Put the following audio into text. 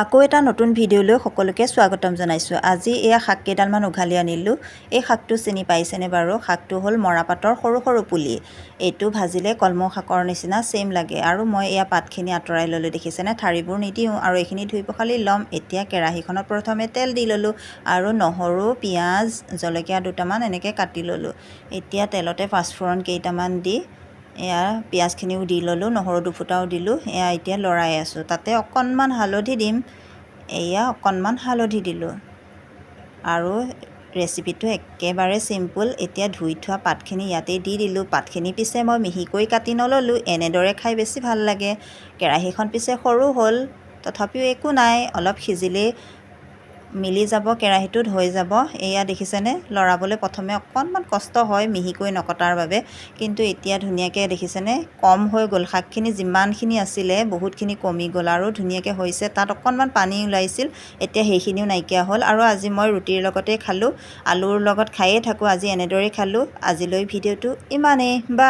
আকৌ এটা নতুন ভিডিঅ'লৈ সকলোকে স্বাগতম জনাইছোঁ। আজি এয়া শাক কেইডালমান উঘালি আনিলোঁ। এই শাকটো চিনি পাইছেনে বাৰু? শাকটো হ'ল মৰাপাতৰ সৰু সৰু পুলি। এইটো ভাজিলে কলমৌ শাকৰ নিচিনা ছেইম লাগে। আৰু মই এয়া পাতখিনি আঁতৰাই ল'লোঁ, দেখিছেনে? ঠাৰিবোৰ নিদিওঁ আৰু এইখিনি ধুই পখালি ল'ম। এতিয়া কেৰাহীখনত প্ৰথমে তেল দি ল'লোঁ আৰু নহৰু, পিঁয়াজ, জলকীয়া দুটামান এনেকৈ কাটি ল'লোঁ। এতিয়া তেলতে পাঁচফোৰণ কেইটামান দি এয়া পিঁয়াজখিনিও দি ল'লোঁ, নহৰু দুফুটাও দিলোঁ। এয়া এতিয়া লৰাই আছোঁ। তাতে অকণমান হালধি দিম। এয়া অকণমান হালধি দিলোঁ আৰু ৰেচিপিটো একেবাৰে চিম্পুল। এতিয়া ধুই থোৱা পাতখিনি ইয়াতে দি দিলোঁ। পাতখিনি পিছে মই মিহিকৈ কাটি নল'লোঁ, এনেদৰে খাই বেছি ভাল লাগে। কেৰাহীখন পিছে সৰু হ'ল, তথাপিও একো নাই, অলপ সিজিলেই মিলি যাব, কেৰাহীটোত হৈ যাব। এয়া দেখিছেনে? লৰাবলৈ প্ৰথমে অকণমান কষ্ট হয় মিহিকৈ নকটাৰ বাবে, কিন্তু এতিয়া ধুনীয়াকৈ দেখিছেনে কম হৈ গ'ল। শাকখিনি যিমানখিনি আছিলে বহুতখিনি কমি গ'ল আৰু ধুনীয়াকৈ হৈছে। তাত অকণমান পানী ওলাইছিল, এতিয়া সেইখিনিও নাইকিয়া হ'ল। আৰু আজি মই ৰুটিৰ লগতেই খালোঁ, আলুৰ লগত খায়েই থাকোঁ, আজি এনেদৰেই খালোঁ। আজিলৈ ভিডিঅ'টো ইমানেই। বা